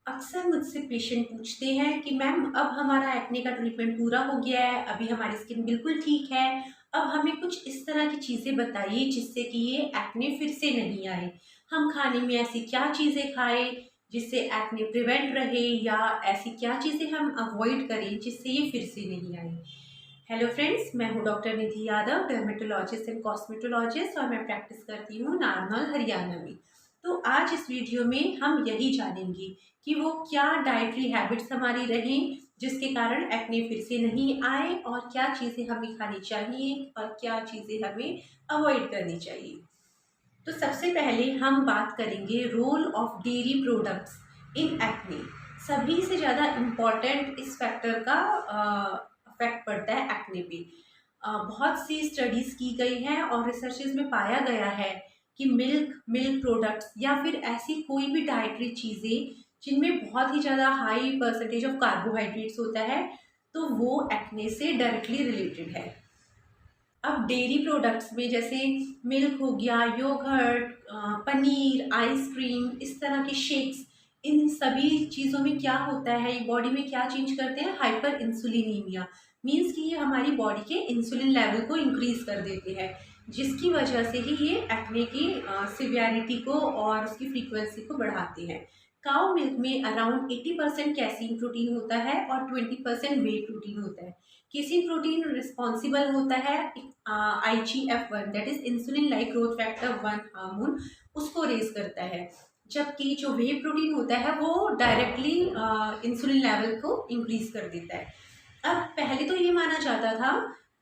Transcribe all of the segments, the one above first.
अक्सर मुझसे पेशेंट पूछते हैं कि मैम अब हमारा एक्ने का ट्रीटमेंट पूरा हो गया है, अभी हमारी स्किन बिल्कुल ठीक है, अब हमें कुछ इस तरह की चीज़ें बताइए जिससे कि ये एक्ने फिर से नहीं आए। हम खाने में ऐसी क्या चीज़ें खाएं जिससे एक्ने प्रिवेंट रहे, या ऐसी क्या चीज़ें हम अवॉइड करें जिससे ये फिर से नहीं आए। हेलो फ्रेंड्स, मैं हूँ doctor Nidhi Yadav, dermatologist and cosmetologist, और मैं प्रैक्टिस करती हूँ नारनौल हरियाणा में। तो आज इस वीडियो में हम यही जानेंगे कि वो क्या डाइटरी हैबिट्स हमारी रहें जिसके कारण एक्ने फिर से नहीं आए, और क्या चीज़ें हमें खानी चाहिए और क्या चीज़ें हमें अवॉइड करनी चाहिए। तो सबसे पहले हम बात करेंगे role of dairy products in acne. सभी से ज़्यादा इम्पॉर्टेंट इस फैक्टर का इफेक्ट पड़ता है एक्ने पे। बहुत सी स्टडीज़ की गई हैं और रिसर्चेज में पाया गया है कि मिल्क मिल्क प्रोडक्ट्स या फिर ऐसी कोई भी डाइटरी चीज़ें जिनमें बहुत ही ज़्यादा हाई परसेंटेज ऑफ कार्बोहाइड्रेट्स होता है, तो वो एक्ने से डायरेक्टली रिलेटेड है। अब डेयरी प्रोडक्ट्स में जैसे मिल्क हो गया, योगर्ट, पनीर, आइसक्रीम, इस तरह के शेक्स, इन सभी चीज़ों में क्या होता है, ये बॉडी में क्या चेंज करते हैं, हाइपर इंसुलिनीमिया। मीन्स कि ये हमारी बॉडी के इंसुलिन लेवल को इंक्रीज कर देते हैं, जिसकी वजह से ही ये एक्ने की सिवियरिटी को और उसकी फ्रीक्वेंसी को बढ़ाते हैं। काउ मिल्क में अराउंड 80% कैसीन प्रोटीन होता है और 20% वे प्रोटीन होता है। केसिन प्रोटीन रिस्पॉन्सिबल होता है IGF-1, that is insulin like growth factor 1 hormone, उसको रेज करता है। जबकि जो वे प्रोटीन होता है वो डायरेक्टली इंसुलिन लेवल को इंक्रीज कर देता है। अब पहले तो ये माना जाता था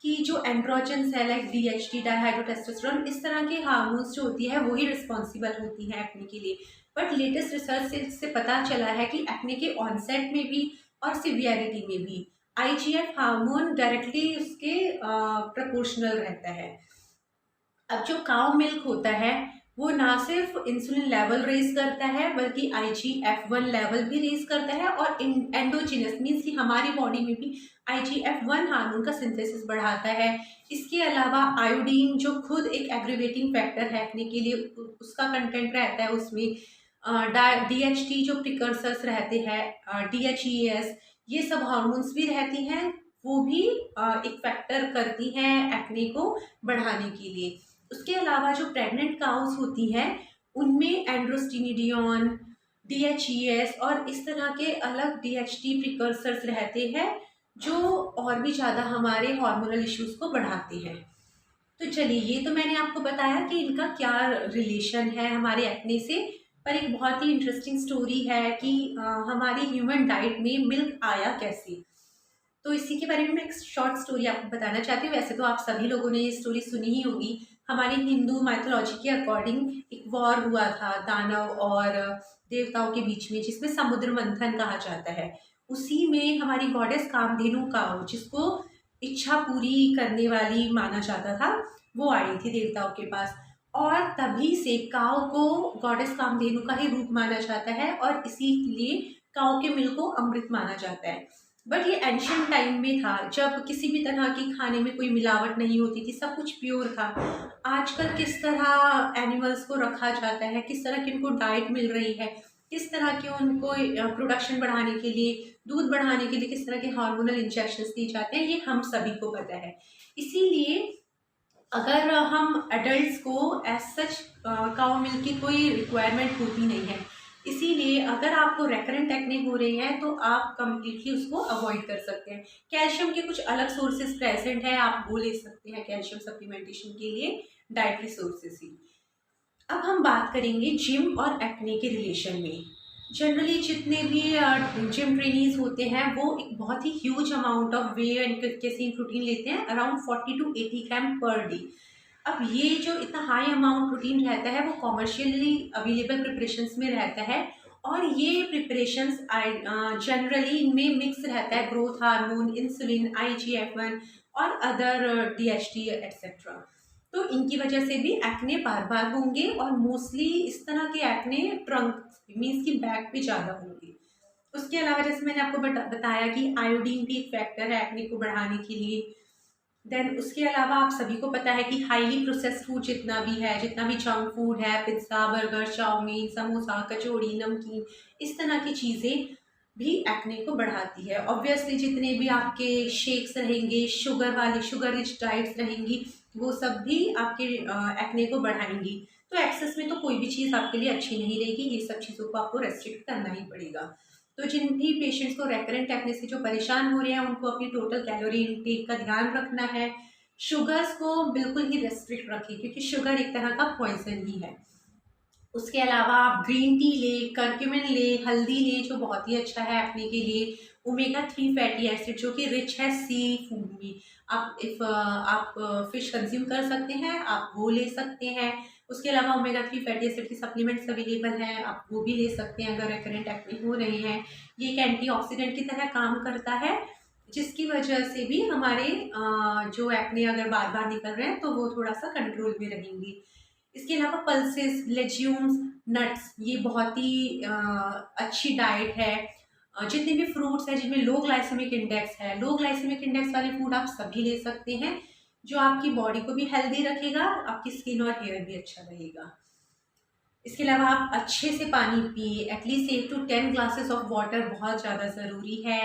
कि जो एंड्रोजन्स है लाइक DHT, डायहाइड्रोटेस्टोस्टेरोन, इस तरह के हार्मोन्स जो होती है वही रिस्पॉन्सिबल होती है एक्ने के लिए। बट लेटेस्ट रिसर्च से पता चला है कि एक्ने के ऑनसेट में भी और सिवियरिटी में भी IGF हार्मोन डायरेक्टली उसके प्रपोर्शनल रहता है। अब जो काउ मिल्क होता है वो ना सिर्फ इंसुलिन लेवल रेज करता है बल्कि IGF-1 लेवल भी रेज करता है, और एंडोजिनस मीन्स कि हमारी बॉडी में भी IGF-1 हार्मोन का सिंथेसिस बढ़ाता है। इसके अलावा आयोडीन जो खुद एक एग्रीवेटिंग फैक्टर है एक्ने के लिए, उसका कंटेंट रहता है उसमें। DHT जो प्रिकर्सर्स रहते हैं, DHEAS, ये सब हार्मोन्स भी रहती हैं, वो भी एक फैक्टर करती हैं एक्ने को बढ़ाने के लिए। उसके अलावा जो प्रेग्नेंट काउस होती हैं उनमें एंड्रोस्टिनिडियन, DHEAS और इस तरह के अलग DHT प्रिकर्सर्स रहते हैं जो और भी ज़्यादा हमारे हार्मोनल इश्यूज को बढ़ाते हैं। तो चलिए, ये तो मैंने आपको बताया कि इनका क्या रिलेशन है हमारे एक्ने से। पर एक बहुत ही इंटरेस्टिंग स्टोरी है कि हमारी ह्यूमन डाइट में मिल्क आया कैसे। तो इसी के बारे में मैं एक शॉर्ट स्टोरी आपको बताना चाहती हूँ। वैसे तो आप सभी लोगों ने ये स्टोरी सुनी ही होगी। हमारी हिंदू माइथोलॉजी के अकॉर्डिंग एक वॉर हुआ था दानव और देवताओं के बीच में, जिसमें समुद्र मंथन कहा जाता है। उसी में हमारी गॉडेस कामधेनु काऊ, जिसको इच्छा पूरी करने वाली माना जाता था, वो आई थी देवताओं के पास। और तभी से काऊ को गॉडेस कामधेनु का ही रूप माना जाता है, और इसीलिए काऊ के मिल्क को अमृत माना जाता है। बट ये एंशियंट टाइम में था जब किसी भी तरह की खाने में कोई मिलावट नहीं होती थी, सब कुछ प्योर था। आजकल किस तरह एनिमल्स को रखा जाता है, किस तरह की उनको डाइट मिल रही है, किस तरह के उनको प्रोडक्शन बढ़ाने के लिए, दूध बढ़ाने के लिए किस तरह के हार्मोनल इंजेक्शंस दिए जाते हैं, ये हम सभी को पता है। इसीलिए अगर हम एडल्ट्स को एज सच काउ मिल्क की कोई रिक्वायरमेंट होती नहीं है। इसीलिए अगर आपको रेकरेंट एक्ने हो रही है तो आप कम्प्लीटली उसको अवॉइड कर सकते हैं। कैल्शियम के कुछ अलग सोर्सेज प्रेजेंट है, आप वो ले सकते हैं कैल्शियम सप्लीमेंटेशन के लिए, डाइटरी सोर्सेज ही। अब हम बात करेंगे जिम और एक्ने के रिलेशन में। जनरली जितने भी जिम ट्रेनीज होते हैं वो एक बहुत ही huge amount of whey and casein protein लेते हैं, around 40 to 80 gram per day. अब ये जो इतना हाई अमाउंट प्रोटीन रहता है वो कॉमर्शियली अवेलेबल प्रिपरेशंस में रहता है, और ये प्रिपरेशंस जनरली इनमें मिक्स रहता है ग्रोथ हार्मोन, इंसुलिन, IGF-1 और अदर DHT एक्सेट्रा। तो इनकी वजह से भी एक्ने बार बार होंगे, और मोस्टली इस तरह के एक्ने ट्रंक मीन्स की बैक पे ज़्यादा होंगे। उसके अलावा जैसे मैंने आपको बताया कि आयोडीन भी एक फैक्टर है एक्ने को बढ़ाने के लिए। देन उसके अलावा आप सभी को पता है कि हाईली प्रोसेस्ड फूड जितना भी है, जितना भी जंक फूड है, पिज्ज़ा, बर्गर, चाउमीन, समोसा, कचौड़ी, नमकीन, इस तरह की चीज़ें भी एक्ने को बढ़ाती है। ऑब्वियसली जितने भी आपके शेक्स रहेंगे, शुगर वाले, शुगर रिच डाइट्स रहेंगी, वो सब भी आपके एक्ने को बढ़ाएंगी। तो एक्सेस में तो कोई भी चीज़ आपके लिए अच्छी नहीं रहेगी, ये सब चीज़ों को आपको रेस्ट्रिक्ट करना ही पड़ेगा। तो जिन भी पेशेंट्स को रेकरेंट एक्ने से जो परेशान हो रहे हैं, उनको अपनी टोटल कैलोरी इनटेक का ध्यान रखना है। शुगर्स को बिल्कुल ही रेस्ट्रिक्ट रखें, क्योंकि शुगर एक तरह का पॉइजन ही है। उसके अलावा आप ग्रीन टी लें, करक्यूमिन लें, हल्दी लें, जो बहुत ही अच्छा है एक्ने के लिए। ओमेगा 3 फैटी एसिड जो कि रिच है सी फूड में। आप फिश कंज्यूम कर सकते हैं, आप वो ले सकते हैं। उसके अलावा ओमेगा 3 फैटी एसिड की सप्लीमेंट्स अवेलेबल हैं, आप वो भी ले सकते हैं अगर रिकरेंट एक्ने हो रहे हैं। ये एक एंटीऑक्सीडेंट की तरह काम करता है, जिसकी वजह से भी हमारे जो एक्ने अगर बार बार निकल रहे हैं तो वो थोड़ा सा कंट्रोल में रहेंगी। इसके अलावा पल्सेस, लेज्यूम्स, नट्स, ये बहुत ही अच्छी डाइट है। जितने भी फ्रूट्स हैं जिनमें लो ग्लाइसेमिक इंडेक्स है, लो ग्लाइसेमिक इंडेक्स वाले फूड आप सभी ले सकते हैं, जो आपकी बॉडी को भी हेल्दी रखेगा, आपकी स्किन और हेयर भी अच्छा रहेगा। इसके अलावा आप अच्छे से पानी पिए, at least 8 to 10 glasses of water बहुत ज़्यादा ज़रूरी है।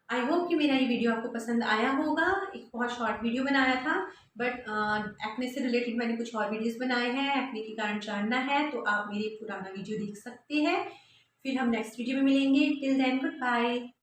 आई होप कि मेरा ये वीडियो आपको पसंद आया होगा। एक बहुत शॉर्ट वीडियो बनाया था, बट एक्ने से रिलेटेड मैंने कुछ और वीडियोस बनाए हैं। एक्ने के कारण जानना है तो आप मेरे पुराना वीडियो देख सकते हैं। फिर हम नेक्स्ट वीडियो में मिलेंगे। Till then good bye.